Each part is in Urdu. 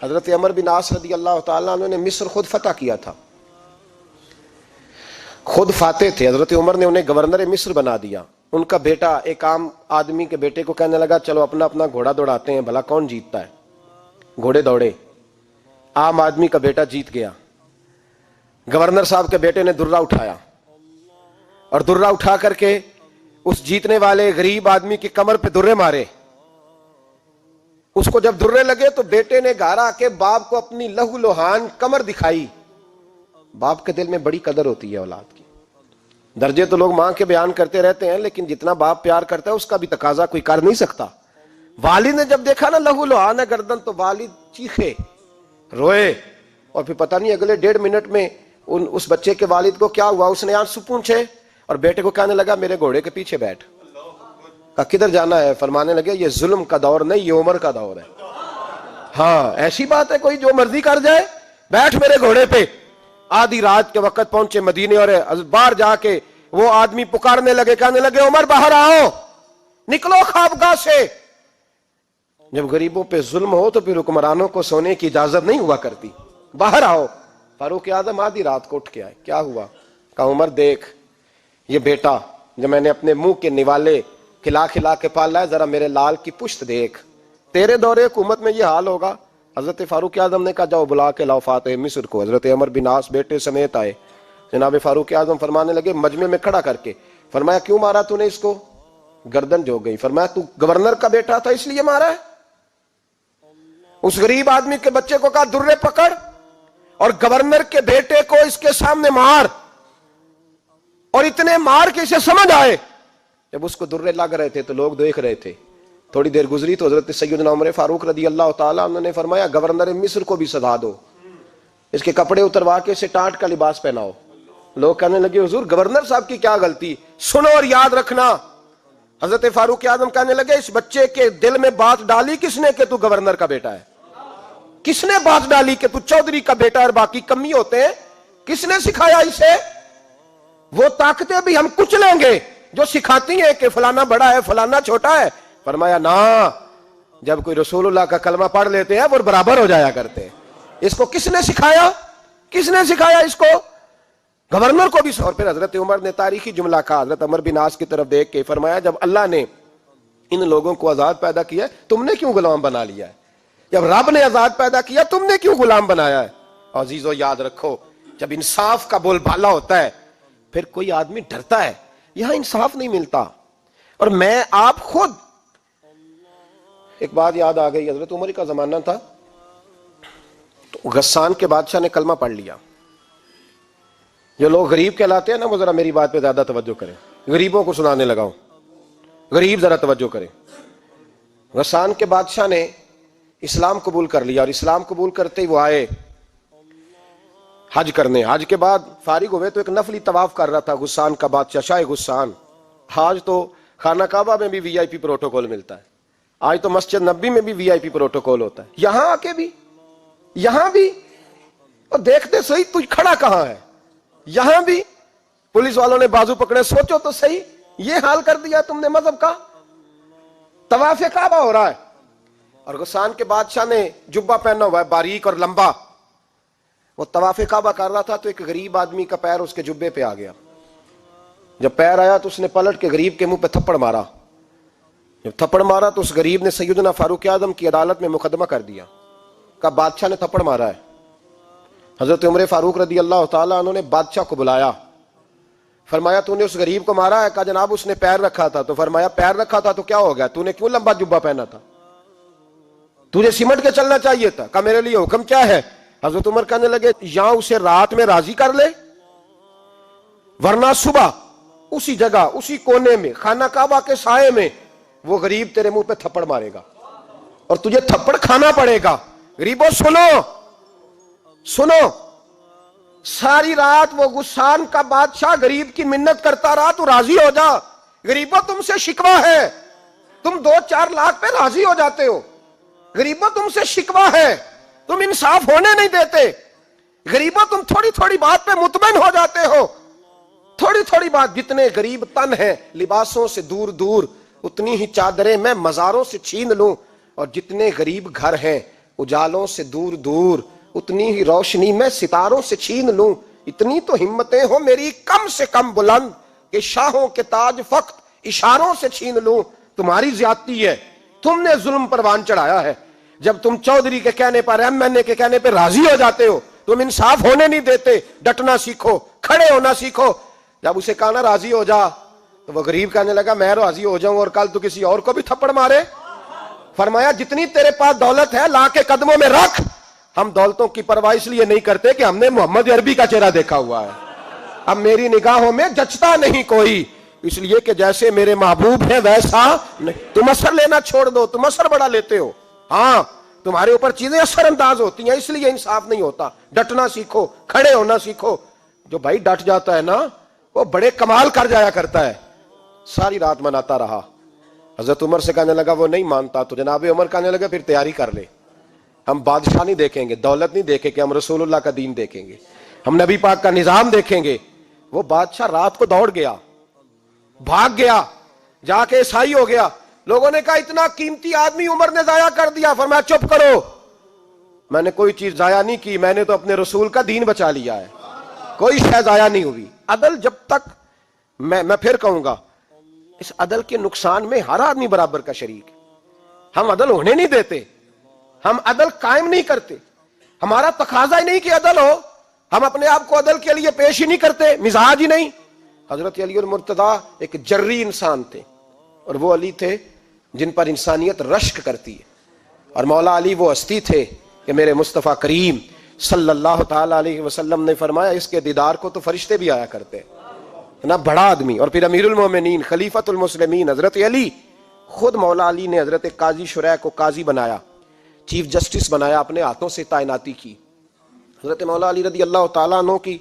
حضرت عمر بن عاص رضی اللہ تعالیٰ عنہ نے مصر خود فتح کیا تھا، خود فاتح تھے. حضرت عمر نے انہیں گورنر مصر بنا دیا. ان کا بیٹا ایک عام آدمی کے بیٹے کو کہنے لگا چلو اپنا اپنا گھوڑا دوڑاتے ہیں، بھلا کون جیتتا ہے. گھوڑے دوڑے، عام آدمی کا بیٹا جیت گیا. گورنر صاحب کے بیٹے نے درہ اٹھایا اور درہ اٹھا کر کے اس جیتنے والے غریب آدمی کی کمر پہ درے مارے. اس کو جب درے لگے تو بیٹے نے گھر آ کے باپ کو اپنی لہو لوہان کمر دکھائی. باپ کے دل میں بڑی قدر ہوتی ہے اولاد کی. درجے تو لوگ ماں کے بیان کرتے رہتے ہیں، لیکن جتنا باپ پیار کرتا ہے اس کا بھی تقاضا کوئی کر نہیں سکتا. والد نے جب دیکھا نا لہو لوہان ہے گردن، تو والد چیخے، روئے، اور پھر پتہ نہیں اگلے 1.5 منٹ میں اس بچے کے والد کو کیا ہوا، اس نے آنسو پونچھے اور بیٹے کو کہنے لگا میرے گھوڑے کے پیچھے بیٹھ. کہا کدھر جانا ہے؟ فرمانے لگے یہ ظلم کا دور نہیں، یہ عمر کا دور ہے. ہاں ایسی بات ہے کوئی جو مرضی کر جائے؟ بیٹھ میرے گھوڑے پہ. آدھی رات کے وقت پہنچے مدینے اور باہر جا کے وہ آدمی پکارنے لگے، کہنے لگے عمر باہر آؤ، نکلو خوابگاہ سے. جب غریبوں پہ ظلم ہو تو پھر حکمرانوں کو سونے کی اجازت نہیں ہوا کرتی. باہر آؤ. فاروق اعظم آدھی رات کو اٹھ کے آئے. کیا ہوا؟ کہا عمر دیکھ یہ بیٹا جو میں نے اپنے منہ کے نوالے کھلا کھلا کے پالا ہے، ذرا میرے لال کی پشت دیکھ. تیرے دورے حکومت میں یہ حال ہوگا. حضرت فاروق اعظم نے کہا جاؤ بلا کے لاؤ فاتح مصر کو. حضرت عمر بن عاص بیٹے سمیت آئے. جناب فاروق اعظم فرمانے لگے مجمع میں کھڑا کر کے، فرمایا کیوں مارا تو نے اس کو؟ گردن جو گئی. فرمایا تو گورنر کا بیٹا تھا اس لیے مارا ہے؟ اس غریب آدمی کے بچے کو کہا درے پکڑ اور گورنر کے بیٹے کو اس کے سامنے مار، اور اتنے مار کے اسے سمجھ آئے. جب اس کو درے لگ رہے تھے تو لوگ دیکھ رہے تھے. تھوڑی دیر گزری تو حضرت سیدنا عمر فاروق رضی اللہ تعالیٰ عنہ نے فرمایا گورنر مصر کو بھی سزا دو، اس کے کپڑے اتروا کے اسے ٹاٹ کا لباس پہناؤ. لوگ کہنے لگے حضور گورنر صاحب کی کیا غلطی؟ سنو اور یاد رکھنا. حضرت فاروق اعظم کہنے لگے اس بچے کے دل میں بات ڈالی کس نے کہ تو گورنر کا بیٹا ہے؟ کس نے بات ڈالی کہ تو چودھری کا بیٹا اور باقی کمی ہوتے ہیں؟ کس نے سکھایا اسے؟ وہ طاقتیں بھی ہم کچھ لیں گے جو سکھاتی ہیں کہ فلانا بڑا ہے فلانا چھوٹا ہے. فرمایا نا، جب کوئی رسول اللہ کا کلمہ پڑھ لیتے ہیں وہ برابر ہو جایا کرتے ہیں. اس کو کس نے سکھایا؟ کس نے سکھایا اس کو؟ گورنر کو بھی. اور پھر حضرت عمر نے تاریخی جملہ کہا حضرت عمر بن عاص کی طرف دیکھ کے، فرمایا جب اللہ نے ان لوگوں کو آزاد پیدا کیا ہے تم نے کیوں غلام بنا لیا ہے؟ جب رب نے آزاد پیدا کیا تم نے کیوں غلام بنایا ہے؟ عزیزو یاد رکھو جب انصاف کا بول بالا ہوتا ہے پھر کوئی آدمی ڈرتا ہے. یہاں انصاف نہیں ملتا. اور میں آپ خود ایک بات یاد آ گئی. حضرت عمر کا زمانہ تھا تو غسان کے بادشاہ نے کلمہ پڑھ لیا. جو لوگ غریب کہلاتے ہیں نا وہ ذرا میری بات پہ زیادہ توجہ کریں. غریبوں کو سنانے لگاؤں، غریب ذرا توجہ کریں. غسان کے بادشاہ نے اسلام قبول کر لیا اور اسلام قبول کرتے ہی وہ آئے حج کرنے. حج کے بعد فارغ ہوئے تو ایک نفلی طواف کر رہا تھا غسان کا بادشاہ شاہ غسان. آج تو خانہ کعبہ میں بھی وی آئی پی پروٹوکول ملتا ہے، آج تو مسجد نبی میں بھی وی آئی پی پروٹوکول ہوتا ہے، یہاں آ کے بھی، یہاں بھی. اور دیکھتے صحیح تو کھڑا کہاں ہے؟ یہاں بھی پولیس والوں نے بازو پکڑے. سوچو تو صحیح یہ حال کر دیا تم نے مذہب کا. طواف کعبہ ہو رہا ہے اور غسان کے بادشاہ نے جبہ پہنا ہوا ہے باریک اور لمبا. وہ طواف کعبہ کر رہا تھا تو ایک غریب آدمی کا پیر اس کے جبے پہ آ گیا. جب پیر آیا تو اس نے پلٹ کے غریب کے منہ پہ تھپڑ مارا. جب تھپڑ مارا تو اس غریب نے سیدنا فاروق اعظم کی عدالت میں مقدمہ کر دیا. کہا بادشاہ نے تھپڑ مارا ہے. حضرت عمر فاروق رضی اللہ تعالیٰ عنہ نے بادشاہ کو بلایا. فرمایا تو نے اس غریب کو مارا ہے؟ کہا جناب اس نے پیر رکھا تھا. تو فرمایا پیر رکھا تھا تو کیا ہو گیا؟ تو نے کیوں لمبا جبہ پہنا تھا؟ تجھے سمٹ کے چلنا چاہیے تھا. کہا میرے لیے حکم کیا ہے؟ حضرت عمر کہنے لگے یہاں اسے رات میں راضی کر لے، ورنہ صبح اسی جگہ اسی کونے میں خانہ کعبہ کے سائے میں وہ غریب تیرے منہ پہ تھپڑ مارے گا اور تجھے تھپڑ کھانا پڑے گا. غریبوں سنو سنو، ساری رات وہ غسان کا بادشاہ غریب کی منت کرتا رہا تو راضی ہو جا. غریبوں تم سے شکوہ ہے، تم 2-4 لاکھ پہ راضی ہو جاتے ہو. غریبوں تم سے شکوہ ہے، تم انصاف ہونے نہیں دیتے. غریبوں تم تھوڑی تھوڑی بات پہ مطمئن ہو جاتے ہو. تھوڑی تھوڑی بات، جتنے غریب تن ہیں لباسوں سے دور دور اتنی ہی چادریں میں مزاروں سے چھین لوں، اور جتنے غریب گھر ہیں اجالوں سے دور دور اتنی ہی روشنی میں ستاروں سے چھین لوں. اتنی تو ہمتیں ہو میری کم سے کم بلند کہ شاہوں کے تاج فقط اشاروں سے چھین لوں. تمہاری زیادتی ہے, تم نے ظلم پروان چڑھایا ہے. جب تم چودھری کے کہنے پر, ایم این اے کے کہنے پہ راضی ہو جاتے ہو, تم انصاف ہونے نہیں دیتے. ڈٹنا سیکھو, کھڑے ہونا سیکھو. جب اسے کہا نا راضی ہو جا, تو وہ غریب کہنے لگا میں راضی ہو جاؤں اور کل تو کسی اور کو بھی تھپڑ مارے. فرمایا جتنی تیرے پاس دولت ہے لا کے قدموں میں رکھ. ہم دولتوں کی پرواہ اس لیے نہیں کرتے کہ ہم نے محمد عربی کا چہرہ دیکھا ہوا ہے. اب میری نگاہوں میں جچتا نہیں کوئی, اس لیے کہ جیسے میرے محبوب ہیں ویسا نہیں. تم اثر لینا چھوڑ دو, تم اثر بڑا لیتے ہو. ہاں تمہارے اوپر چیزیں اثر انداز ہوتی ہیں, اس لیے انصاف نہیں ہوتا. ڈٹنا سیکھو, کھڑے ہونا سیکھو. جو بھائی ڈٹ جاتا ہے نا وہ بڑے کمال کر جایا کرتا ہے. ساری رات مناتا رہا. حضرت عمر سے کہنے لگا وہ نہیں مانتا, تو جناب عمر کہنے لگا پھر تیاری کر لے. ہم بادشاہ نہیں دیکھیں گے, دولت نہیں دیکھیں گے, ہم رسول اللہ کا دین دیکھیں گے, ہم نبی پاک کا نظام دیکھیں گے. وہ بادشاہ رات کو دوڑ گیا, بھاگ گیا, جا کے عیسائی ہو گیا. لوگوں نے کہا اتنا قیمتی آدمی عمر نے ضائع کر دیا. فرمایا چپ کرو, میں نے کوئی چیز ضائع نہیں کی, میں نے تو اپنے رسول کا دین بچا لیا ہے. کوئی شے ضائع نہیں ہوئی. عدل جب تک, میں پھر کہوں گا, اس عدل کے نقصان میں ہر آدمی برابر کا شریک ہے. ہم عدل ہونے نہیں دیتے, ہم عدل قائم نہیں کرتے. ہمارا تقاضا ہی نہیں کہ عدل ہو, ہم اپنے آپ کو عدل کے لیے پیش ہی نہیں کرتے, مزاج ہی نہیں. حضرت علی المرتضیٰ ایک جری انسان تھے, اور وہ علی تھے جن پر انسانیت رشک کرتی ہے. اور مولا علی وہ ہستی تھے کہ میرے مصطفیٰ کریم صلی اللہ تعالی علیہ وسلم نے فرمایا اس کے دیدار کو تو فرشتے بھی آیا کرتے. نا بڑا آدمی, اور پھر امیر المومنین خلیفۃ المسلمین حضرت علی. خود مولا علی نے حضرت قاضی شریح کو قاضی بنایا, چیف جسٹس بنایا, اپنے ہاتھوں سے تعیناتی کی. حضرت مولا علی رضی اللہ تعالیٰ عنہ کی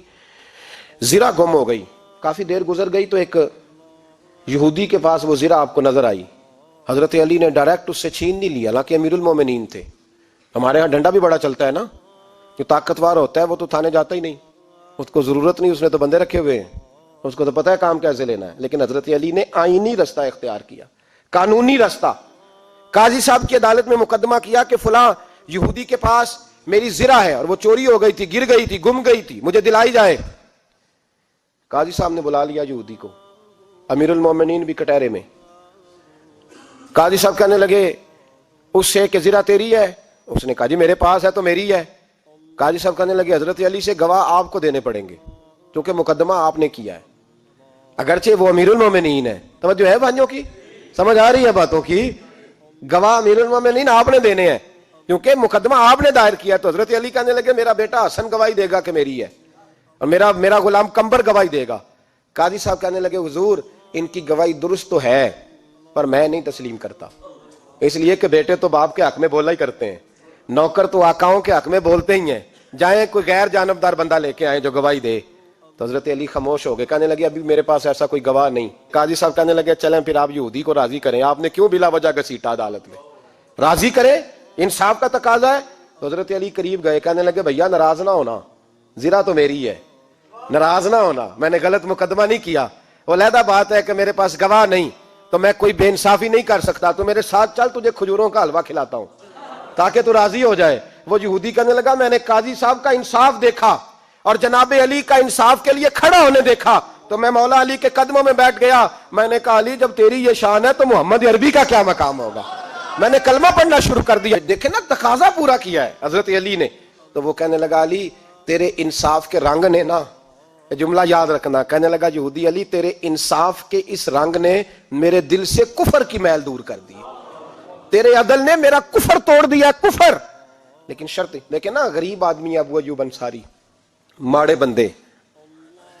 زرہ گم ہو گئی. کافی دیر گزر گئی تو ایک یہودی کے پاس وہ زرہ آپ کو نظر آئی. حضرت علی نے ڈائریکٹ اس سے چھین نہیں لیا, حالانکہ امیر المومنین تھے. ہمارے ہاں ڈنڈا بھی بڑا چلتا ہے نا, جو طاقتور ہوتا ہے وہ تو تھانے جاتا ہی نہیں, اس کو ضرورت نہیں, اس نے تو بندے رکھے ہوئے ہیں, اس کو تو پتہ ہے کام کیسے لینا ہے. لیکن حضرت علی نے آئینی رستہ اختیار کیا, قانونی رستہ. قاضی صاحب کی عدالت میں مقدمہ کیا کہ فلاں یہودی کے پاس میری زرہ ہے اور وہ چوری ہو گئی تھی, گر گئی تھی, گم گئی تھی, مجھے دلائی جائے. قاضی صاحب نے بلا لیا یہودی کو, امیر المومنین بھی کٹہرے میں. قاضی صاحب کہنے لگے اس سے کہ زرہ تیری ہے؟ اس نے کہا جی میرے پاس ہے تو میری ہے. قاضی صاحب کہنے لگے حضرت علی سے گواہ آپ کو دینے پڑیں گے کیونکہ مقدمہ آپ نے کیا ہے, اگرچہ وہ امیر المومنین ہے. توجہ ہے بھائیوں کی, سمجھ آ رہی ہے باتوں کی؟ گواہ امیر المومنین آپ نے دینے ہیں کیونکہ مقدمہ آپ نے دائر کیا. تو حضرت علی کہنے لگے میرا بیٹا حسن گواہی دے گا کہ میری ہے, اور میرا غلام کمبر گواہی دے گا. قاضی صاحب کہنے لگے حضور ان کی گواہی درست تو ہے پر میں نہیں تسلیم کرتا, اس لیے کہ بیٹے تو باپ کے حق میں بولا ہی کرتے ہیں, نوکر تو آقاؤں کے حق میں بولتے ہی ہیں. جائیں کوئی غیر جانبدار بندہ لے کے آئے جو گواہی دے. تو حضرت علی خاموش ہو گئے, کہنے لگے ابھی میرے پاس ایسا کوئی گواہ نہیں. قاضی صاحب کہنے لگے چلیں پھر آپ یہودی کو راضی کریں, آپ نے کیوں بلا وجہ گھسیٹا عدالت میں, راضی کریں, انصاف کا تقاضا ہے. تو حضرت علی قریب گئے, کہنے لگے بھیا ناراض نہ ہونا, زرہ تو میری ہے, ناراض نہ ہونا, میں نے غلط مقدمہ نہیں کیا. وہ علیحدہ بات ہے کہ میرے پاس گواہ نہیں تو میں کوئی بے انصافی نہیں کر سکتا, تو میرے ساتھ چل تجھے کھجوروں کا حلوہ کھلاتا ہوں تاکہ تو راضی ہو جائے. وہ یہودی کہنے لگا میں نے قاضی صاحب کا انصاف دیکھا اور جناب علی کا انصاف کے لیے کھڑا ہونے دیکھا تو میں مولا علی کے قدموں میں بیٹھ گیا. میں نے کہا علی جب تیری یہ شان ہے تو محمد عربی کا کیا مقام ہوگا. میں نے کلمہ پڑھنا شروع کر دیا. دیکھیں نا تقاضا پورا کیا ہے حضرت علی نے. تو وہ کہنے لگا علی تیرے انصاف کے رنگ نے نا, جملہ یاد رکھنا, کہنے لگا یہودی علی تیرے انصاف کے اس رنگ نے میرے دل سے کفر کی میل دور کر دی, تیرے عدل نے میرا کفر توڑ دیا, کفر. لیکن شرط دیکھیں نا, غریب آدمی ابو ایوب انصاری, ماڑے بندے,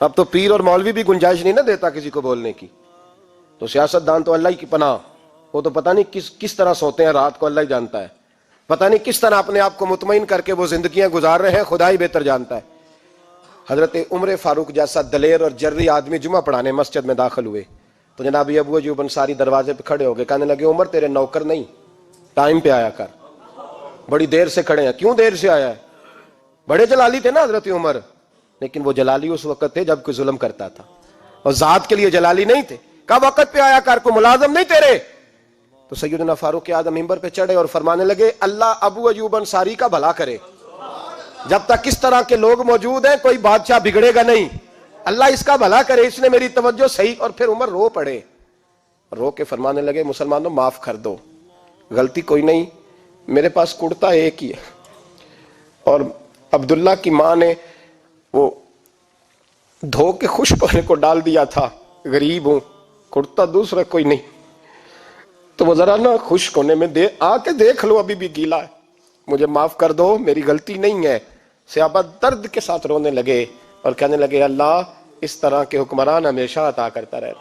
اب تو پیر اور مولوی بھی گنجائش نہیں نہ دیتا کسی کو بولنے کی. تو سیاست دان تو اللہ ہی کی پناہ, وہ تو پتہ نہیں کس طرح سوتے ہیں رات کو, اللہ ہی جانتا ہے. پتہ نہیں کس طرح اپنے آپ کو مطمئن کر کے وہ زندگیاں گزار رہے ہیں, خدا ہی بہتر جانتا ہے. حضرت عمر فاروق جیسا دلیر اور جرری آدمی جمعہ پڑھانے مسجد میں داخل ہوئے تو جناب ابو ایوب انصاری دروازے پہ کھڑے ہو گئے, کہنے لگے عمر تیرے نوکر نہیں, ٹائم پہ آیا کر, بڑی دیر سے کھڑے ہیں. کیوں دیر سے آیا ہے؟ بڑے جلالی تھے نا حضرت عمر, لیکن وہ جلالی اس وقت تھے جب کوئی ظلم کرتا تھا, اور ذات کے لیے جلالی نہیں تھے. کہا وقت پہ آیا کر, کو ملازم نہیں تیرے. تو سیدنا فاروق اعظم منبر پہ چڑھے اور فرمانے لگے اللہ ابو ایوب انصاری کا بھلا کرے، جب تک اس طرح کے لوگ موجود ہیں کوئی بادشاہ بگڑے گا نہیں، اللہ اس کا بھلا کرے، اس نے میری توجہ صحیح۔ اور پھر عمر رو پڑے، رو کے فرمانے لگے مسلمانوں معاف کر دو، غلطی کوئی نہیں، میرے پاس کرتا ایک ہی ہے، اور عبداللہ کی ماں نے وہ دھو کے خشک ہونے کو ڈال دیا تھا، غریب ہوں، کرتا دوسرا کوئی نہیں، تو وہ ذرا نا خشک ہونے میں آ کے دیکھ لو ابھی بھی گیلا ہے، مجھے معاف کر دو، میری غلطی نہیں ہے۔ صحابہ درد کے ساتھ رونے لگے اور کہنے لگے اللہ اس طرح کے حکمران ہمیشہ عطا کرتا رہے۔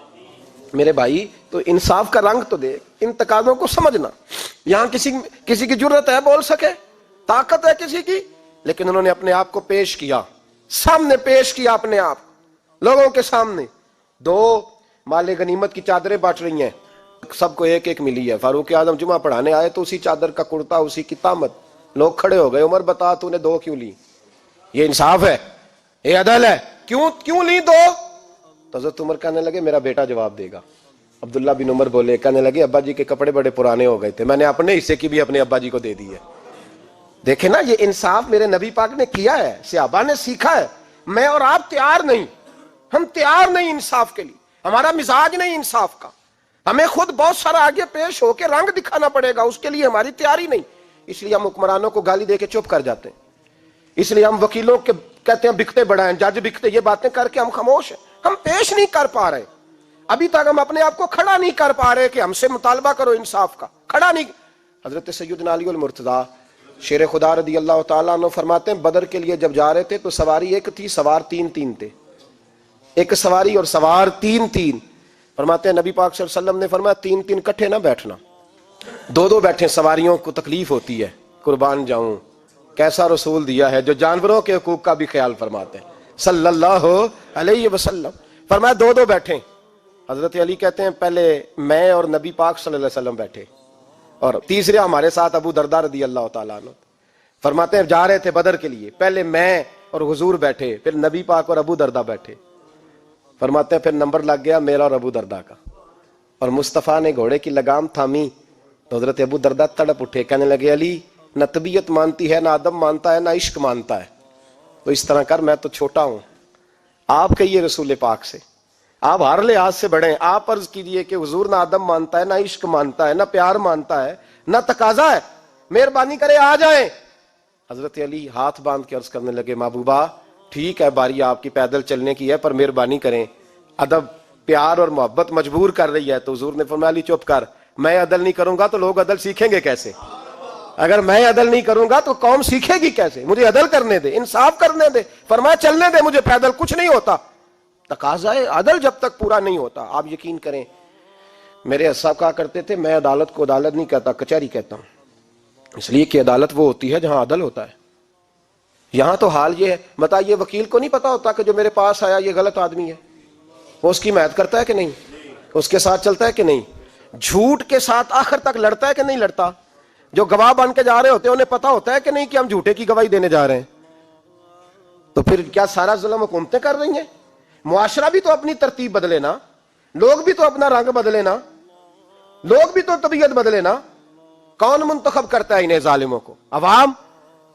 میرے بھائی تو انصاف کا رنگ تو دیکھ، ان تقاضوں کو سمجھنا۔ یہاں کسی کی جرت ہے بول سکے، طاقت ہے کسی کی، لیکن انہوں نے اپنے آپ کو پیش کیا، سامنے پیش کیا اپنے آپ لوگوں کے سامنے۔ دو مال غنیمت کی چادریں بانٹ رہی ہیں، سب کو ایک ایک ملی ہے۔ فاروق اعظم جمعہ پڑھانے آئے تو اسی چادر کا کرتا، اسی کی تامت، لوگ کھڑے ہو گئے، عمر بتا تو نے دو کیوں لی؟ یہ انصاف ہے، یہ عدل ہے، کیوں لی دو؟ تو حضرت عمر کہنے لگے میرا بیٹا جواب دے گا۔ عبداللہ بن عمر بولے، کہنے لگے ابا جی کے کپڑے بڑے پرانے ہو گئے تھے، میں نے اپنے حصے کی بھی اپنے ابا جی کو دے دی ہے۔ دیکھیں نا یہ انصاف میرے نبی پاک نے کیا ہے، صحابہ نے سیکھا ہے۔ میں اور آپ تیار نہیں، ہم تیار نہیں انصاف کے لیے، ہمارا مزاج نہیں انصاف کا، ہمیں خود بہت سارا آگے پیش ہو کے رنگ دکھانا پڑے گا، اس کے لیے ہماری تیاری نہیں۔ اس لیے ہم حکمرانوں کو گالی دے کے چپ کر جاتے ہیں، اس لیے ہم وکیلوں کے کہتے ہیں بکتے بڑا ہیں، جج بکتے، یہ باتیں کر کے ہم خاموش ہیں، ہم پیش نہیں کر پا رہے، ابھی تک ہم اپنے آپ کو کھڑا نہیں کر پا رہے کہ ہم سے مطالبہ کرو انصاف کا، کھڑا نہیں۔ حضرت سیدنا علی المرتضیٰ شیر خدا رضی اللہ تعالیٰ عنہ فرماتے ہیں بدر کے لیے جب جا رہے تھے تو سواری ایک تھی، سوار تین تھے، ایک سواری اور سوار تین۔ فرماتے ہیں نبی پاک صلی اللہ علیہ وسلم نے فرمایا تین کٹھے نہ بیٹھنا، دو بیٹھیں، سواریوں کو تکلیف ہوتی ہے، قربان جاؤں کیسا رسول دیا ہے جو جانوروں کے حقوق کا بھی خیال فرماتے ہیں صلی اللہ علیہ وسلم۔ فرمایا دو بیٹھیں۔ حضرت علی کہتے ہیں پہلے میں اور نبی پاک صلی اللہ علیہ وسلم بیٹھے، اور تیسرے ہمارے ساتھ ابو درداء رضی اللہ تعالیٰ عنہ۔ فرماتے ہیں جا رہے تھے بدر کے لیے، پہلے میں اور حضور بیٹھے، پھر نبی پاک اور ابو درداء بیٹھے۔ فرماتے ہیں پھر نمبر لگ گیا میرا اور ابو درداء کا، اور مصطفیٰ نے گھوڑے کی لگام تھامی تو حضرت ابو درداء تڑپ اٹھے، کہنے لگے علی نہ طبیعت مانتی ہے، نہ ادب مانتا ہے، نہ عشق مانتا ہے، تو اس طرح کر، میں تو چھوٹا ہوں، آپ کہیے رسول پاک سے، آپ ہر لحاظ سے بڑے ہیں، آپ عرض کیجئے کہ حضور نہ ادب مانتا ہے، نہ عشق مانتا ہے، نہ پیار مانتا ہے، نہ تقاضا ہے، مہربانی کرے آ جائیں۔ حضرت علی ہاتھ باندھ کے عرض کرنے لگے محبوبہ ٹھیک ہے باری آپ کی پیدل چلنے کی ہے، پر مہربانی کریں، ادب پیار اور محبت مجبور کر رہی ہے۔ تو حضور نے فرمایا علی چپ کر، میں عدل نہیں کروں گا تو لوگ عدل سیکھیں گے کیسے؟ اگر میں عدل نہیں کروں گا تو قوم سیکھے گی کیسے؟ مجھے عدل کرنے دے، انصاف کرنے دے۔ فرمایا چلنے دے مجھے پیدل، کچھ نہیں ہوتا، تقاضا عدل جب تک پورا نہیں ہوتا۔ آپ یقین کریں میرے اساتذہ کہا کرتے تھے میں عدالت کو عدالت نہیں کہتا، کچہری کہتا ہوں، اس لیے کہ عدالت وہ ہوتی ہے جہاں عدل ہوتا ہے۔ یہاں تو حال یہ ہے، بتائیے وکیل کو نہیں پتا ہوتا کہ جو میرے پاس آیا یہ غلط آدمی ہے، وہ اس کی حمایت کرتا ہے کہ نہیں، اس کے ساتھ چلتا ہے کہ نہیں، جھوٹ کے ساتھ آخر تک لڑتا ہے کہ نہیں لڑتا؟ جو گواہ بن کے جا رہے ہوتے ہیں انہیں پتا ہوتا ہے کہ نہیں کہ ہم جھوٹے کی گواہی دینے جا رہے ہیں؟ تو پھر کیا سارا ظلم حکومتیں کر رہی ہیں؟ معاشرہ بھی تو اپنی ترتیب بدلے نا، لوگ بھی تو اپنا رنگ بدلے نا، لوگ بھی تو طبیعت بدلے نا۔ کون منتخب کرتا ہے انہیں ظالموں کو؟ عوام،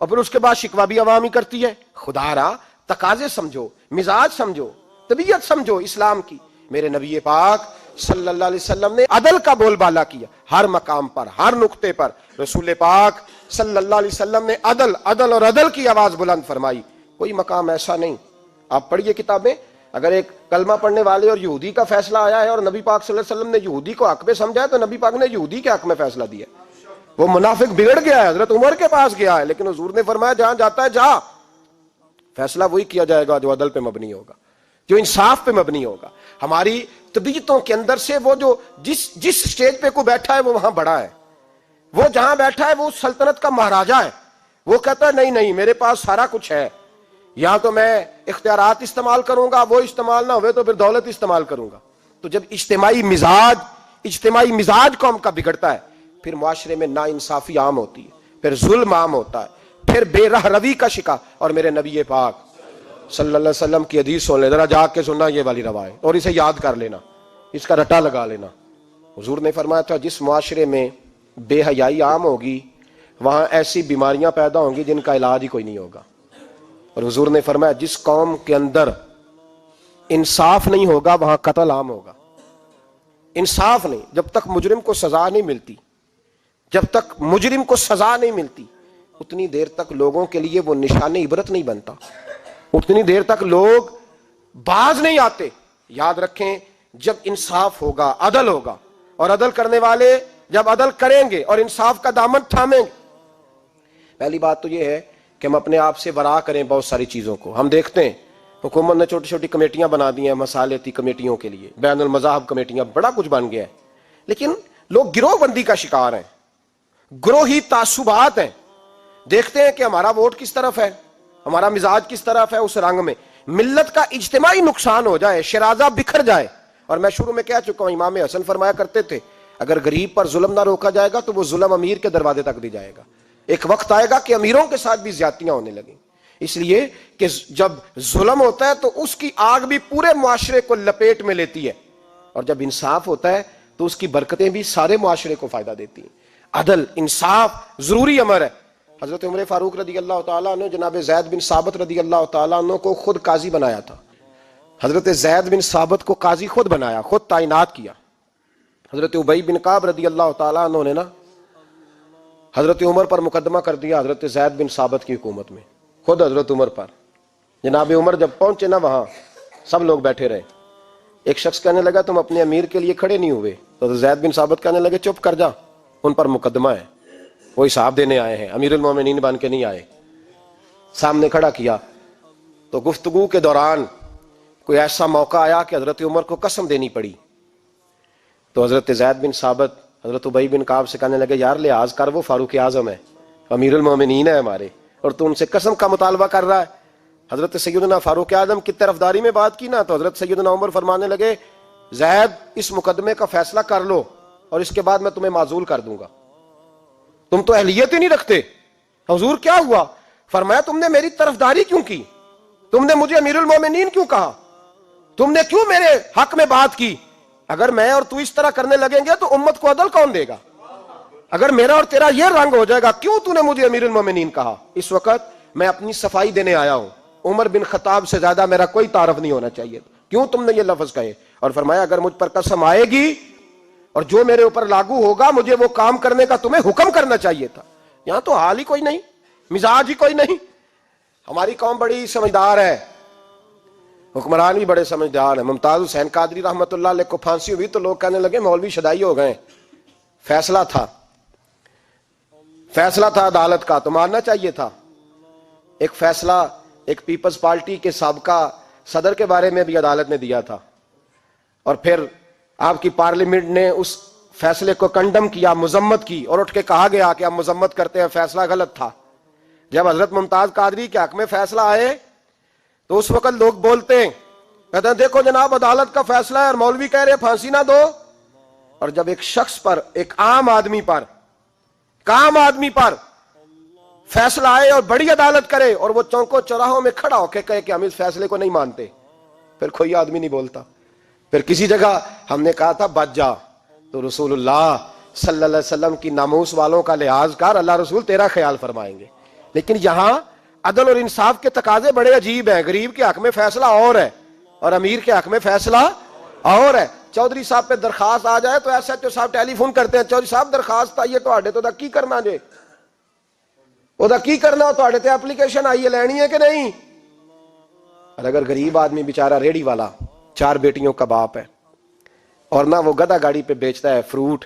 اور پھر اس کے بعد شکوہ بھی عوام ہی کرتی ہے۔ خدا را تقاضے سمجھو، مزاج سمجھو، طبیعت سمجھو اسلام کی۔ میرے نبی پاک صلی اللہ علیہ وسلم نے عدل کا بول بالا کیا، ہر مقام پر، ہر نقطے پر رسول پاک صلی اللہ علیہ وسلم نے عدل عدل اور عدل کی آواز بلند فرمائی۔ کوئی مقام ایسا نہیں، آپ پڑھیے کتابیں، اگر ایک کلمہ پڑھنے والے اور یہودی کا فیصلہ آیا ہے اور نبی پاک صلی اللہ علیہ وسلم نے یہودی کو حق میں سمجھا ہے تو نبی پاک نے یہودی کے حق میں فیصلہ دیا۔ وہ منافق بگڑ گیا ہے، حضرت عمر کے پاس گیا ہے، لیکن حضور نے فرمایا جہاں جاتا ہے جا، فیصلہ وہی کیا جائے گا جو عدل پہ مبنی ہوگا، جو انصاف پہ مبنی ہوگا۔ ہماری طبیعتوں کے اندر سے وہ جو جس سٹیج پہ کوئی بیٹھا ہے وہ وہاں بڑا ہے، وہ جہاں بیٹھا ہے وہ سلطنت کا مہاراجہ ہے، وہ کہتا ہے نہیں نہیں میرے پاس سارا کچھ ہے، یہاں تو میں اختیارات استعمال کروں گا، وہ استعمال نہ ہوئے تو پھر دولت استعمال کروں گا۔ تو جب اجتماعی مزاج قوم کا بگڑتا ہے پھر معاشرے میں ناانصافی عام ہوتی ہے، پھر ظلم عام ہوتا ہے، پھر بے رہ روی کا شکار۔ اور میرے نبی پاک صلی اللہ علیہ وسلم کی حدیث سن لے، ذرا جاگ کے سننا یہ والی روایت، اور اسے یاد کر لینا، اس کا رٹا لگا لینا۔ حضور نے فرمایا تھا جس معاشرے میں بے حیائی عام ہوگی وہاں ایسی بیماریاں پیدا ہوں گی جن کا علاج ہی کوئی نہیں ہوگا. اور حضور نے فرمایا جس قوم کے اندر انصاف نہیں ہوگا وہاں قتل عام ہوگا. انصاف نہیں، جب تک مجرم کو سزا نہیں ملتی، جب تک مجرم کو سزا نہیں ملتی اتنی دیر تک لوگوں کے لیے وہ نشان عبرت نہیں بنتا، اتنی دیر تک لوگ باز نہیں آتے. یاد رکھیں جب انصاف ہوگا، عدل ہوگا، اور عدل کرنے والے جب عدل کریں گے اور انصاف کا دامن تھامیں گے. پہلی بات تو یہ ہے کہ ہم اپنے آپ سے ورا کریں بہت ساری چیزوں کو. ہم دیکھتے ہیں حکومت نے چھوٹی چھوٹی کمیٹیاں بنا دی ہیں مصالحتی کمیٹیوں کے لیے، بین المذاہب کمیٹیاں، بڑا کچھ بن گیا ہے، لیکن لوگ گروہ بندی کا شکار ہیں، گروہی تعصبات ہیں. دیکھتے ہیں کہ ہمارا ووٹ کس طرف ہے، ہمارا مزاج کس طرف ہے، اس رنگ میں ملت کا اجتماعی نقصان ہو جائے، شرازہ بکھر جائے. اور میں شروع میں کہہ چکا ہوں، امام حسن فرمایا کرتے تھے اگر غریب پر ظلم نہ روکا جائے گا تو وہ ظلم امیر کے دروازے تک بھی جائے گا. ایک وقت آئے گا کہ امیروں کے ساتھ بھی زیادتیاں ہونے لگیں، اس لیے کہ جب ظلم ہوتا ہے تو اس کی آگ بھی پورے معاشرے کو لپیٹ میں لیتی ہے، اور جب انصاف ہوتا ہے تو اس کی برکتیں بھی سارے معاشرے کو فائدہ دیتی ہیں. عدل، انصاف ضروری امر ہے. حضرت عمر فاروق رضی اللہ تعالیٰ عنہ جناب زید بن ثابت رضی اللہ تعالیٰ عنہ کو خود قاضی بنایا تھا. حضرت زید بن ثابت کو قاضی خود بنایا، خود تعینات کیا. حضرت ابی بن کعب رضی اللہ تعالیٰ عنہ نے نا حضرت عمر پر مقدمہ کر دیا حضرت زید بن ثابت کی حکومت میں، خود حضرت عمر پر. جناب عمر جب پہنچے نا وہاں سب لوگ بیٹھے رہے. ایک شخص کہنے لگا تم اپنے امیر کے لیے کھڑے نہیں ہوئے، تو زید بن ثابت کہنے لگے چپ کر جا، ان پر مقدمہ ہے، وہ حساب دینے آئے ہیں، امیر المومنین بن کے نہیں آئے. سامنے کھڑا کیا تو گفتگو کے دوران کوئی ایسا موقع آیا کہ حضرت عمر کو قسم دینی پڑی. تو حضرت زید بن ثابت حضرت ابی بن کعب سے کہنے لگے یار لحاظ کر، وہ فاروق اعظم ہے، امیر المومنین ہے ہمارے، اور تو ان سے قسم کا مطالبہ کر رہا ہے. حضرت سیدنا فاروق اعظم کی طرفداری میں بات کی نا تو حضرت سیدنا عمر فرمانے لگے زید اس مقدمے کا فیصلہ کر لو اور اس کے بعد میں تمہیں معزول کر دوں گا، تم تو اہلیت ہی نہیں رکھتے. حضور کیا ہوا؟ فرمایا تم نے میری طرفداری کیوں کی، تم نے مجھے امیر المومنین کیوں کہا، تم نے کیوں میرے حق میں بات کی؟ اگر میں اور تو اس طرح کرنے لگیں گے تو امت کو عدل کون دے گا؟ اگر میرا اور تیرا یہ رنگ ہو جائے گا، کیوں تو نے مجھے امیر المومنین کہا؟ اس وقت میں اپنی صفائی دینے آیا ہوں، عمر بن خطاب سے زیادہ میرا کوئی تعارف نہیں ہونا چاہیے، کیوں تم نے یہ لفظ کہے؟ اور فرمایا اگر مجھ پر قسم آئے گی اور جو میرے اوپر لاگو ہوگا مجھے وہ کام کرنے کا تمہیں حکم کرنا چاہیے تھا. یہاں تو حال ہی کوئی نہیں، مزاج ہی کوئی نہیں. ہماری قوم بڑی سمجھدار ہے، حکمران بھی بڑے سمجھدار ہیں. ممتاز حسین قادری رحمۃ اللہ علیہ کو پھانسی ہوئی تو لوگ کہنے لگے مولوی شدائی ہو گئے. فیصلہ تھا عدالت کا تو ماننا چاہیے تھا. ایک فیصلہ ایک پیپلز پارٹی کے سابقہ صدر کے بارے میں بھی عدالت نے دیا تھا، اور پھر آپ کی پارلیمنٹ نے اس فیصلے کو کنڈم کیا، مذمت کی، اور اٹھ کے کہا گیا کہ ہم مذمت کرتے ہیں، فیصلہ غلط تھا. جب حضرت ممتاز قادری کے حق میں فیصلہ آئے تو اس وقت لوگ بولتے ہیں، کہتے ہیں دیکھو جناب عدالت کا فیصلہ ہے اور مولوی کہہ رہے پھانسی نہ دو. اور جب ایک شخص پر، ایک عام آدمی پر فیصلہ آئے اور بڑی عدالت کرے اور وہ چوکوں چوراہوں میں کھڑا ہو کے کہے کہ ہم اس فیصلے کو نہیں مانتے، پھر کوئی آدمی نہیں بولتا. پھر کسی جگہ ہم نے کہا تھا بچ جا، تو رسول اللہ صلی اللہ علیہ وسلم کی ناموس والوں کا لحاظ کر، اللہ رسول تیرا خیال فرمائیں گے. لیکن یہاں عدل اور انصاف کے تقاضے بڑے عجیب ہیں. غریب کے حق میں فیصلہ اور ہے اور امیر کے حق میں فیصلہ اور ہے. چودھری صاحب پہ درخواست آ جائے تو ایس ایچ او صاحب ٹیلی فون کرتے ہیں، چودھری صاحب درخواست آئیے تو کی کرنا جے، کی کرنا تے تے اپلیکیشن آئیے لینی ہے کہ نہیں. اور اگر غریب آدمی بیچارہ ریڑی والا 4 بیٹیوں کا باپ ہے اور نہ وہ گدھا گاڑی پہ بیچتا ہے فروٹ،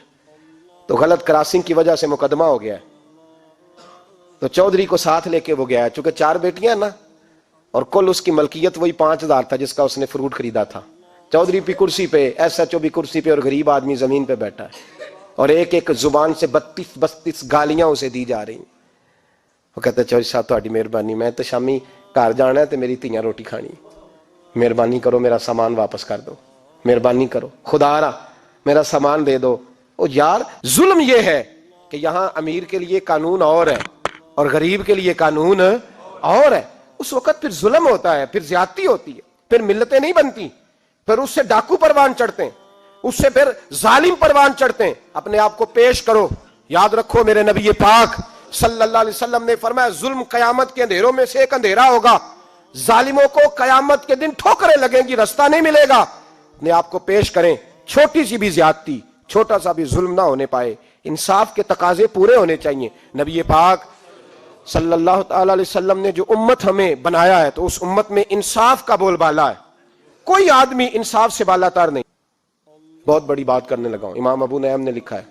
تو غلط کراسنگ کی وجہ سے مقدمہ ہو گیا ہے، تو چودھری کو ساتھ لے کے وہ گیا ہے، چونکہ 4 بیٹیاں نا اور کل اس کی ملکیت وہی 5000 تھا جس کا اس نے فروٹ خریدا تھا. چودھری بھی کرسی پہ، ایس ایچ او بھی کرسی پہ، اور غریب آدمی زمین پہ بیٹھا ہے، اور ایک ایک زبان سے 32 گالیاں اسے دی جا رہی. وہ کہتا ہے چودھری صاحب تہاڈی مہربانی، میں تو شامی گھر جانا ہے تو میری تیاں روٹی کھانی، مہربانی کرو میرا سامان واپس کر دو، مہربانی کرو خدا را میرا سامان دے دو. او یار ظلم یہ ہے کہ یہاں امیر کے لیے قانون اور ہے اور غریب کے لیے قانون اور ہے. اس وقت پھر ظلم ہوتا ہے، پھر زیادتی ہوتی ہے، پھر ملتیں نہیں بنتی، پھر اس سے ڈاکو پروان چڑھتے ہیں. اس سے پھر ظالم پروان چڑھتے ہیں. اپنے آپ کو پیش کرو. یاد رکھو میرے نبی پاک صلی اللہ علیہ وسلم نے فرمایا ظلم قیامت کے اندھیروں میں سے ایک اندھیرا ہوگا. ظالموں کو قیامت کے دن ٹھوکریں لگیں گی, رستہ نہیں ملے گا. اپنے آپ کو پیش کریں, چھوٹی سی بھی زیادتی, چھوٹا سا بھی ظلم نہ ہونے پائے. انصاف کے تقاضے پورے ہونے چاہیے. نبی پاک صلی اللہ تعالی علیہ وسلم نے جو امت ہمیں بنایا ہے تو اس امت میں انصاف کا بول بالا ہے. کوئی آدمی انصاف سے بالا تر نہیں. بہت بڑی بات کرنے لگا ہوں. امام ابو نعیم نے لکھا ہے,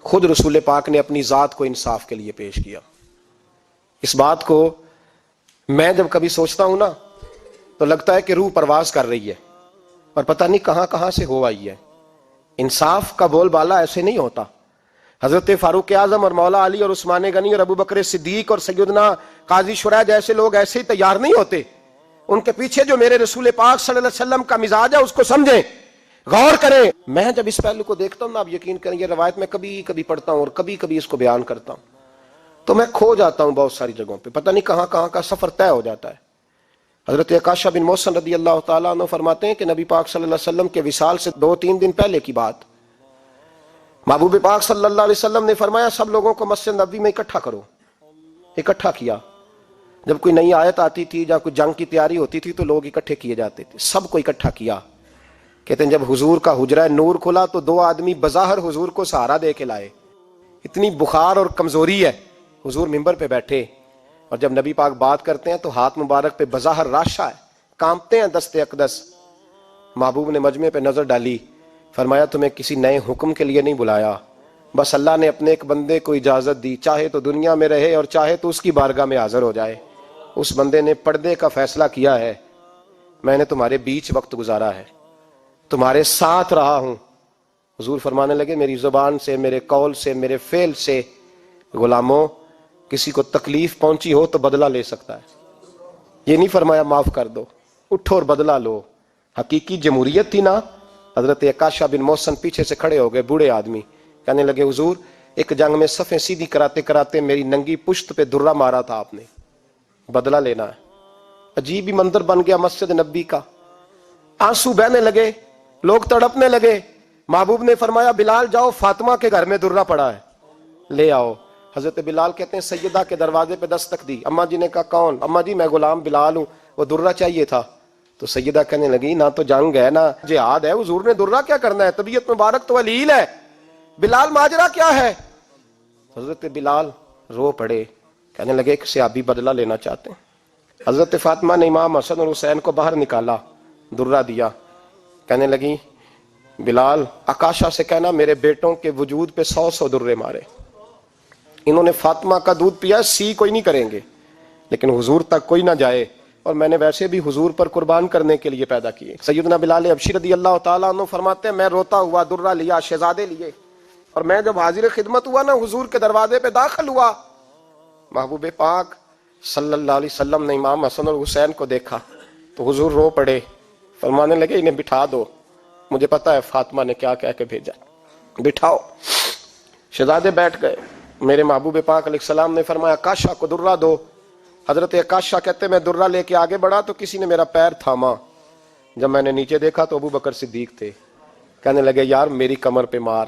خود رسول پاک نے اپنی ذات کو انصاف کے لیے پیش کیا. اس بات کو میں جب کبھی سوچتا ہوں نا تو لگتا ہے کہ روح پرواز کر رہی ہے اور پتہ نہیں کہاں کہاں سے ہو آئی ہے. انصاف کا بول بالا ایسے نہیں ہوتا. حضرت فاروق اعظم اور مولا علی اور عثمان غنی اور ابو بکر صدیق اور سیدنا قاضی شرح جیسے لوگ ایسے ہی تیار نہیں ہوتے. ان کے پیچھے جو میرے رسول پاک صلی اللہ علیہ وسلم کا مزاج ہے اس کو سمجھیں, غور کریں. میں جب اس پہلو کو دیکھتا ہوں نا, آپ یقین کریں, یہ روایت میں کبھی کبھی پڑھتا ہوں اور کبھی کبھی اس کو بیان کرتا ہوں تو میں کھو جاتا ہوں بہت ساری جگہوں پہ. پتہ نہیں کہاں کہاں کا سفر طے ہو جاتا ہے. حضرت عکاشہ بن محصن رضی اللہ تعالیٰ عنہ فرماتے ہیں کہ نبی پاک صلی اللہ علیہ وسلم کے وصال سے 2-3 دن پہلے کی بات, محبوب پاک صلی اللہ علیہ وسلم نے فرمایا سب لوگوں کو مسجد نبوی میں اکٹھا کرو. اکٹھا کیا. جب کوئی نئی آیت آتی تھی یا کوئی جنگ کی تیاری ہوتی تھی تو لوگ اکٹھے کیے جاتے تھے. سب کو اکٹھا کیا. کہتے ہیں جب حضور کا حجرہ نور کھلا تو 2 آدمی بظاہر حضور کو سہارا دے کے لائے. اتنی بخار اور کمزوری ہے. حضور منبر پہ بیٹھے اور جب نبی پاک بات کرتے ہیں تو ہاتھ مبارک پہ بظاہر راشا ہے, کانپتے ہیں دست اقدس. محبوب نے مجمع پہ نظر ڈالی, فرمایا تمہیں کسی نئے حکم کے لیے نہیں بلایا, بس اللہ نے اپنے ایک بندے کو اجازت دی, چاہے تو دنیا میں رہے اور چاہے تو اس کی بارگاہ میں حاضر ہو جائے. اس بندے نے پردے کا فیصلہ کیا ہے. میں نے تمہارے بیچ وقت گزارا ہے, تمہارے ساتھ رہا ہوں. حضور فرمانے لگے میری زبان سے, میرے قول سے, میرے فعل سے غلاموں کسی کو تکلیف پہنچی ہو تو بدلہ لے سکتا ہے. یہ نہیں فرمایا معاف کر دو, اٹھو اور بدلہ لو. حقیقی جمہوریت تھی نا. حضرت عکاشہ بن محصن پیچھے سے کھڑے ہو گئے, بوڑھے آدمی, کہنے لگے حضور ایک جنگ میں صفیں سیدھی کراتے کراتے میری ننگی پشت پہ درہ مارا تھا آپ نے, بدلہ لینا ہے. عجیب ہی منظر بن گیا مسجد نبی کا. آنسو بہنے لگے, لوگ تڑپنے لگے. محبوب نے فرمایا بلال جاؤ, فاطمہ کے گھر میں درہ پڑا ہے, لے آؤ. حضرت بلال کہتے ہیں سیدہ کے دروازے پہ دستک دی. اماں جی نے کہا کون؟ اماں جی میں غلام بلال ہوں, وہ درہ چاہیے تھا. تو سیدہ کہنے لگی نہ تو جنگ ہے نہ جہاد ہے, حضور نے درہ کیا کرنا ہے, طبیعت مبارک تو علیل ہے. بلال ماجرا کیا ہے؟ حضرت بلال رو پڑے, کہنے لگے ایک صحابی بدلہ لینا چاہتے ہیں. حضرت فاطمہ نے امام حسن اور حسین کو باہر نکالا, درہ دیا. کہنے لگی بلال عکاشہ سے کہنا میرے بیٹوں کے وجود پہ 100 درے مارے. انہوں نے فاطمہ کا دودھ پیا, سی کوئی نہیں کریں گے لیکن حضور تک کوئی نہ جائے, اور میں نے ویسے بھی حضور پر قربان کرنے کے لیے پیدا کیے. سیدنا بلال حبشی رضی اللہ تعالیٰ عنہ فرماتے ہیں میں روتا ہوا درہ لیا, شہزادے لیے, اور میں جب حاضر خدمت ہوا نا حضور کے دروازے پہ داخل ہوا, محبوب پاک صلی اللہ علیہ وسلم نے امام حسن اور حسین کو دیکھا تو حضور رو پڑے, فرمانے لگے انہیں بٹھا دو, مجھے پتا ہے فاطمہ نے کیا کہہ کے بھیجا, بٹھاؤ. شہزادے بیٹھ گئے. میرے محبوب پاک علیہ السلام نے فرمایا عکاشہ کو درہ دو. حضرت عکاشہ کہتے میں درہ لے کے آگے بڑھا تو کسی نے میرا پیر تھاما. جب میں نے نیچے دیکھا تو ابو بکر صدیق تھے. کہنے لگے یار میری کمر پہ مار,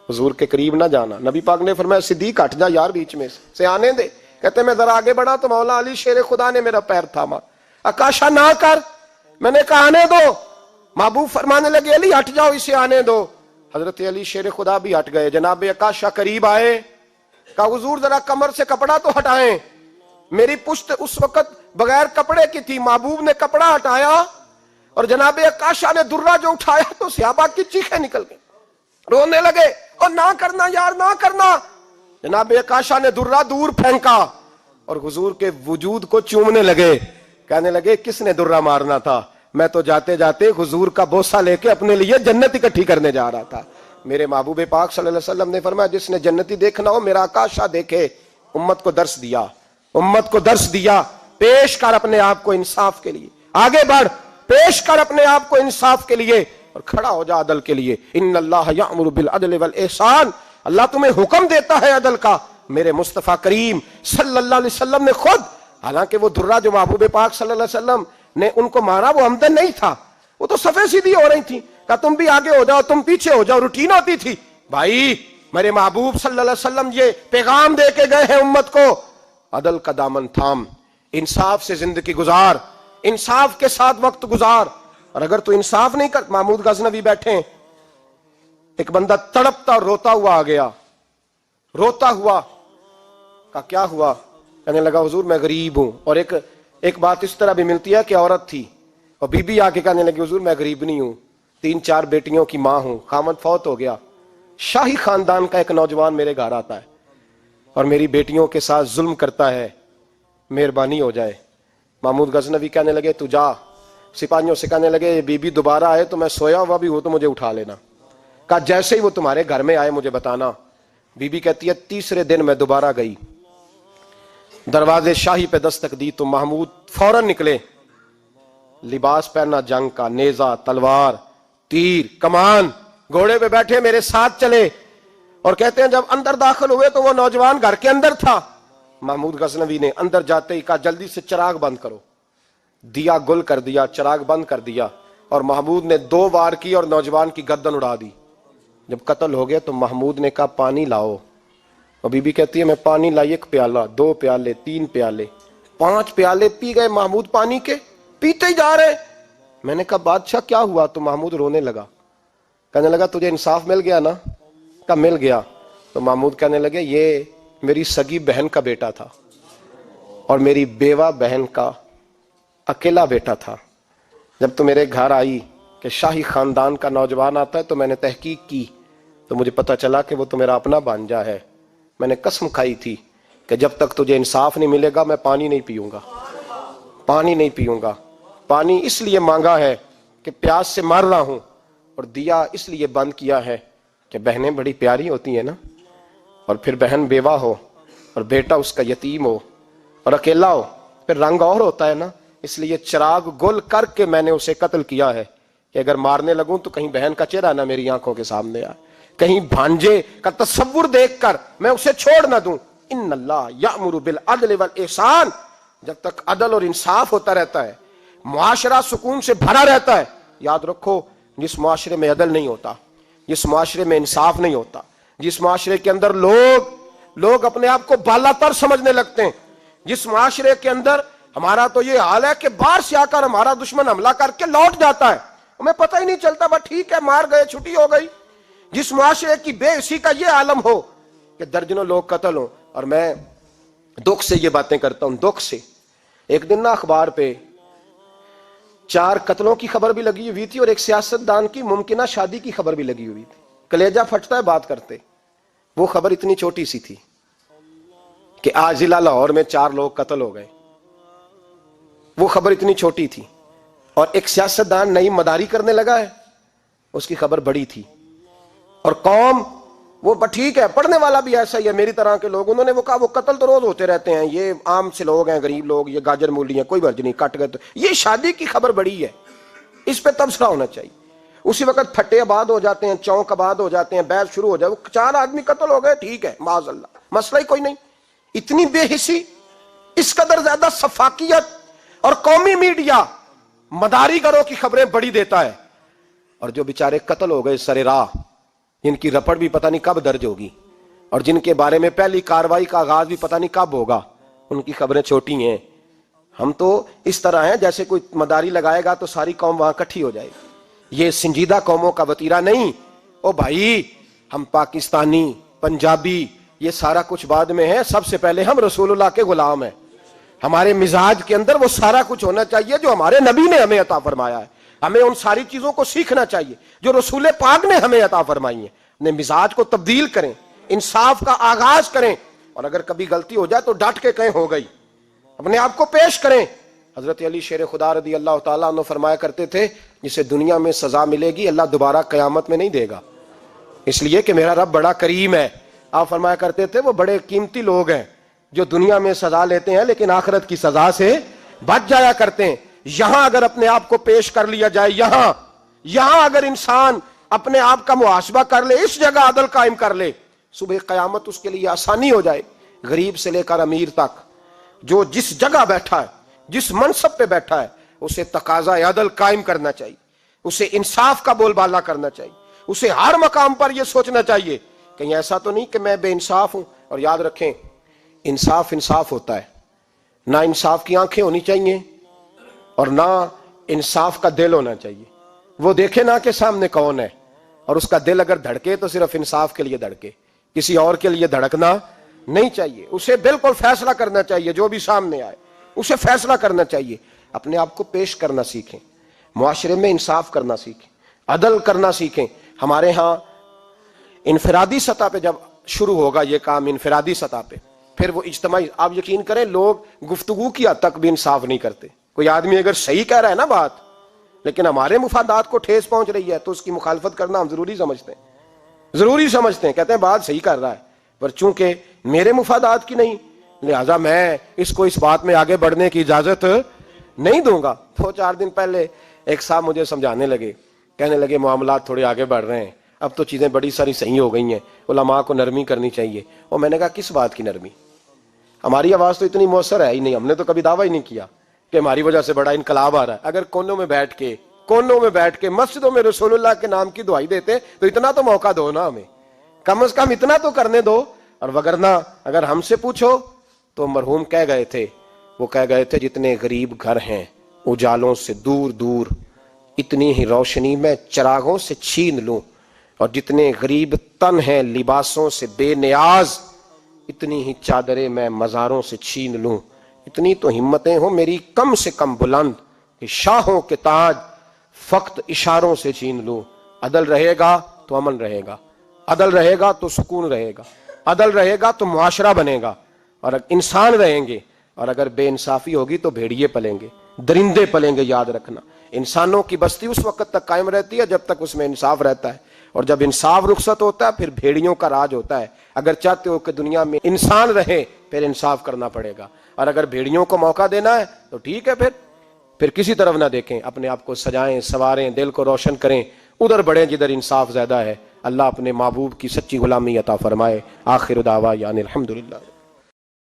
حضور کے قریب نہ جانا. نبی پاک نے فرمایا صدیق ہٹ جا یار, بیچ میں سے آنے دے. کہتے میں ذرا آگے بڑھا تو مولا علی شیر خدا نے میرا پیر تھاما. عکاشہ نہ کر, میں نے کہا آنے دو. محبوب فرمانے لگے علی ہٹ جاؤ, اسے آنے دو. حضرت علی شیر خدا بھی ہٹ گئے. جناب عکاشہ قریب آئے, کہا حضور ذرا کمر سے کپڑا تو ہٹائیں, میری پشت اس وقت بغیر کپڑے کی تھی. محبوب نے کپڑا ہٹایا اور جناب عکاشہ نے درہ جو اٹھایا تو صحابہ کی چیخیں نکل گئی, رونے لگے اور نہ کرنا یار نہ کرنا. جناب عکاشہ نے درہ دور پھینکا اور حضور کے وجود کو چومنے لگے. کہنے لگے کس نے درہ مارنا تھا, میں تو جاتے جاتے حضور کا بوسہ لے کے اپنے لیے جنت اکٹھی کرنے جا رہا تھا. میرے محبوب پاک صلی اللہ علیہ وسلم نے فرمایا جس نے جنتی دیکھنا ہو میرا عکاشہ دیکھے. امت کو درس دیا, امت کو درس دیا. پیش کر اپنے آپ کو انصاف کے لیے, آگے بڑھ, پیش کر اپنے آپ کو انصاف کے لیے اور کھڑا ہو جا عدل کے لیے. ان اللہ یأمر بالعدل والاحسان, اللہ تمہیں حکم دیتا ہے عدل کا. میرے مصطفیٰ کریم صلی اللہ علیہ وسلم نے خود, حالانکہ وہ درہ جو محبوب پاک صلی اللہ علیہ وسلم نے ان کو مارا وہ عمدن نہیں تھا, وہ تو صفیں سیدھی ہو رہی تھی, کہا تم بھی آگے ہو جاؤ, تم پیچھے ہو جاؤ, روٹین ہوتی تھی. بھائی میرے محبوب صلی اللہ علیہ وسلم یہ پیغام دے کے گئے ہیں امت کو, عدل کا دامن تھام, انصاف سے زندگی گزار, انصاف کے ساتھ وقت گزار. اور اگر تو انصاف نہیں کر, محمود غزنوی بیٹھے ہیں, ایک بندہ تڑپتا اور روتا ہوا آ گیا, روتا ہوا, کہا کیا ہوا؟ کہنے لگا حضور میں غریب ہوں. اور ایک بات اس طرح بھی ملتی ہے کہ عورت تھی اور بی بی آ کے کہنے لگی حضور میں غریب نہیں ہوں, 3-4 بیٹیوں کی ماں ہوں, خامد فوت ہو گیا, شاہی خاندان کا ایک نوجوان میرے گھر آتا ہے اور میری بیٹیوں کے ساتھ ظلم کرتا ہے, مہربانی ہو جائے. محمود غزنوی کہنے لگے تو جا, سپاہیوں سے کہنے لگے بی بی دوبارہ آئے تو میں سویا ہوا بھی ہوں تو مجھے اٹھا لینا. کہا جیسے ہی وہ تمہارے گھر میں آئے مجھے بتانا. بی بی کہتی ہے تیسرے دن میں دوبارہ گئی, دروازے شاہی پہ دستک دی تو محمود فوراً نکلے, لباس پہنا جنگ کا, نیزہ, تلوار, تیر, کمان, گھوڑے پہ بیٹھے میرے ساتھ چلے. اور کہتے ہیں جب اندر داخل ہوئے تو وہ نوجوان گھر کے اندر تھا. محمود غزنوی نے اندر جاتے ہی کہا جلدی سے چراغ بند کرو, دیا گل کر دیا, چراغ بند کر دیا, اور محمود نے 2 وار کی اور نوجوان کی گردن اڑا دی. جب قتل ہو گیا تو محمود نے کہا پانی لاؤ, اور بی بی کہتی ہے میں پانی لائی, 1 پیالہ, 2 پیالے, 3 پیالے, 5 پیالے پی گئے محمود پانی کے, پیتے ہی جا رہے. میں نے کہا بادشاہ کیا ہوا؟ تو محمود رونے لگا, کہنے لگا تجھے انصاف مل گیا نا؟ کہا مل گیا. تو محمود کہنے لگے یہ میری سگی بہن کا بیٹا تھا اور میری بیوہ بہن کا اکیلا بیٹا تھا. جب تو میرے گھر آئی کہ شاہی خاندان کا نوجوان آتا ہے تو میں نے تحقیق کی تو مجھے پتا چلا کہ وہ تو میرا اپنا بھانجا ہے. میں نے قسم کھائی تھی کہ جب تک تجھے انصاف نہیں ملے گا میں پانی نہیں پیوں گا, پانی نہیں پیوں گا. پانی اس لیے مانگا ہے کہ پیاس سے مر رہا ہوں, اور دیا اس لیے بند کیا ہے کہ بہنیں بڑی پیاری ہوتی ہیں نا, اور پھر بہن بیوہ ہو اور بیٹا اس کا یتیم ہو اور اکیلا ہو, پھر رنگ اور ہوتا ہے نا. اس لیے چراغ گل کر کے میں نے اسے قتل کیا ہے کہ اگر مارنے لگوں تو کہیں بہن کا چہرہ نہ میری آنکھوں کے سامنے آئے, کہیں بھانجے کا تصور دیکھ کر میں اسے چھوڑ نہ دوں. ان اللہ یأمر بالعدل والاحسان, جب تک عدل اور انصاف ہوتا رہتا ہے, معاشرہ سکون سے بھرا رہتا ہے. یاد رکھو جس معاشرے میں عدل نہیں ہوتا, جس معاشرے میں انصاف نہیں ہوتا, جس معاشرے کے اندر لوگ اپنے آپ کو بالا تر سمجھنے لگتے ہیں, جس معاشرے کے اندر ہمارا تو یہ حال ہے کہ باہر سے آ کر ہمارا دشمن حملہ کر کے لوٹ جاتا ہے, ہمیں پتہ ہی نہیں چلتا, بس ٹھیک ہے مار گئے چھٹی ہو گئی. جس معاشرے کی بے حسی کا یہ عالم ہو کہ درجنوں لوگ قتل ہوں. اور میں دکھ سے یہ باتیں کرتا ہوں, دکھ سے. ایک دن نا اخبار پہ 4 قتلوں کی خبر بھی لگی ہوئی تھی اور ایک سیاستدان کی ممکنہ شادی کی خبر بھی لگی ہوئی تھی. کلیجہ پھٹتا ہے بات کرتے. وہ خبر اتنی چھوٹی سی تھی کہ آج ضلع لاہور میں 4 لوگ قتل ہو گئے. وہ خبر اتنی چھوٹی تھی, اور ایک سیاستدان نئی مداری کرنے لگا ہے, اس کی خبر بڑی تھی. اور قوم وہ ٹھیک ہے, پڑھنے والا بھی ایسا ہی ہے, میری طرح کے لوگ, انہوں نے وہ کہا وہ قتل تو روز ہوتے رہتے ہیں, یہ عام سے لوگ ہیں, غریب لوگ, یہ گاجر مولی ہیں, کوئی مرض نہیں, کٹ گئے تو یہ شادی کی خبر بڑی ہے, اس پہ تبصرہ ہونا چاہیے. اسی وقت پھٹے آباد ہو جاتے ہیں, چونک آباد ہو جاتے ہیں, بحث شروع ہو جائے, وہ 4 آدمی قتل ہو گئے, ٹھیک ہے معاذ اللہ, مسئلہ ہی کوئی نہیں. اتنی بے حسی, اس قدر زیادہ سفاکیت, اور قومی میڈیا مداری گروں کی خبریں بڑی دیتا ہے, اور جو بیچارے قتل ہو گئے سر راہ, جن کی رپٹ بھی پتہ نہیں کب درج ہوگی, اور جن کے بارے میں پہلی کاروائی کا آغاز بھی پتہ نہیں کب ہوگا, ان کی خبریں چھوٹی ہیں. ہم تو اس طرح ہیں جیسے کوئی مداری لگائے گا تو ساری قوم وہاں اکٹھی ہو جائے گی. یہ سنجیدہ قوموں کا وتیرہ نہیں. او بھائی, ہم پاکستانی, پنجابی, یہ سارا کچھ بعد میں ہے, سب سے پہلے ہم رسول اللہ کے غلام ہیں. ہمارے مزاج کے اندر وہ سارا کچھ ہونا چاہیے جو ہمارے نبی نے ہمیں عطا فرمایا ہے. ہمیں ان ساری چیزوں کو سیکھنا چاہیے جو رسول پاک نے ہمیں عطا فرمائی ہیں. اپنے مزاج کو تبدیل کریں, انصاف کا آغاز کریں, اور اگر کبھی غلطی ہو جائے تو ڈٹ کے کہیں ہو گئی, اپنے آپ کو پیش کریں. حضرت علی شیر خدا رضی اللہ تعالیٰ عنہ فرمایا کرتے تھے جسے دنیا میں سزا ملے گی اللہ دوبارہ قیامت میں نہیں دے گا, اس لیے کہ میرا رب بڑا کریم ہے. آپ فرمایا کرتے تھے وہ بڑے قیمتی لوگ ہیں جو دنیا میں سزا لیتے ہیں لیکن آخرت کی سزا سے بچ جایا کرتے ہیں. یہاں اگر اپنے آپ کو پیش کر لیا جائے, یہاں اگر انسان اپنے آپ کا محاسبہ کر لے, اس جگہ عدل قائم کر لے, صبح قیامت اس کے لیے آسانی ہو جائے. غریب سے لے کر امیر تک جو جس جگہ بیٹھا ہے, جس منصب پہ بیٹھا ہے, اسے تقاضا عدل قائم کرنا چاہیے. اسے انصاف کا بول بالا کرنا چاہیے، اسے ہر مقام پر یہ سوچنا چاہیے کہیں ایسا تو نہیں کہ میں بے انصاف ہوں۔ اور یاد رکھیں انصاف انصاف ہوتا ہے، نہ انصاف کی آنکھیں ہونی چاہیے اور نہ انصاف کا دل ہونا چاہیے۔ وہ دیکھے نہ کہ سامنے کون ہے، اور اس کا دل اگر دھڑکے تو صرف انصاف کے لیے دھڑکے، کسی اور کے لیے دھڑکنا نہیں چاہیے۔ اسے بالکل فیصلہ کرنا چاہیے، جو بھی سامنے آئے اسے فیصلہ کرنا چاہیے۔ اپنے آپ کو پیش کرنا سیکھیں، معاشرے میں انصاف کرنا سیکھیں، عدل کرنا سیکھیں۔ ہمارے ہاں انفرادی سطح پہ جب شروع ہوگا یہ کام، انفرادی سطح پہ، پھر وہ اجتماعی، آپ یقین کریں لوگ گفتگو کی حد تک بھی انصاف نہیں کرتے۔ کوئی آدمی اگر صحیح کہہ رہا ہے نا بات، لیکن ہمارے مفادات کو ٹھیس پہنچ رہی ہے، تو اس کی مخالفت کرنا ہم ضروری سمجھتے ہیں، کہتے ہیں بات صحیح کر رہا ہے، پر چونکہ میرے مفادات کی نہیں، لہذا میں اس کو اس بات میں آگے بڑھنے کی اجازت نہیں دوں گا۔ 2-4 دن پہلے ایک صاحب مجھے سمجھانے لگے، کہنے لگے معاملات تھوڑے آگے بڑھ رہے ہیں، اب تو چیزیں بڑی ساری صحیح ہو گئی ہیں، علماء کو نرمی کرنی چاہیے۔ اور میں نے کہا کس بات کی نرمی؟ ہماری آواز تو اتنی مؤثر ہے ہی نہیں، ہم نے تو کبھی دعویٰ ہی نہیں کیا کہ ہماری وجہ سے بڑا انقلاب آ رہا ہے۔ اگر کونوں میں بیٹھ کے مسجدوں میں رسول اللہ کے نام کی دعائی دیتے تو اتنا تو موقع دو نا، ہمیں کم از کم اتنا تو کرنے دو۔ اور وگرنہ اگر ہم سے پوچھو تو مرحوم کہہ گئے تھے جتنے غریب گھر ہیں اجالوں سے دور دور، اتنی ہی روشنی میں چراغوں سے چھین لوں، اور جتنے غریب تن ہیں لباسوں سے بے نیاز، اتنی ہی چادریں میں مزاروں سے چھین لوں۔ اتنی تو ہمتیں ہوں میری کم سے کم بلند کہ شاہوں کے تاج فقط اشاروں سے چھین لوں۔ عدل رہے گا تو امن رہے گا، عدل رہے گا تو سکون رہے گا، عدل رہے گا تو معاشرہ بنے گا، اور انسان رہیں گے۔ اور اگر بے انصافی ہوگی تو بھیڑیے پلیں گے، درندے پلیں گے۔ یاد رکھنا انسانوں کی بستی اس وقت تک قائم رہتی ہے جب تک اس میں انصاف رہتا ہے، اور جب انصاف رخصت ہوتا ہے پھر بھیڑیوں کا راج ہوتا ہے۔ اگر چاہتے ہو کہ دنیا میں انسان رہے پھر انصاف کرنا پڑے گا، اور اگر بھیڑیوں کو موقع دینا ہے تو ٹھیک ہے، پھر کسی طرف نہ دیکھیں، اپنے آپ کو سجائیں، سواریں، دل کو روشن کریں، ادھر بڑھیں جدھر انصاف زیادہ ہے۔ اللہ اپنے محبوب کی سچی غلامی عطا فرمائے۔ آخر دعوانا الحمدللہ۔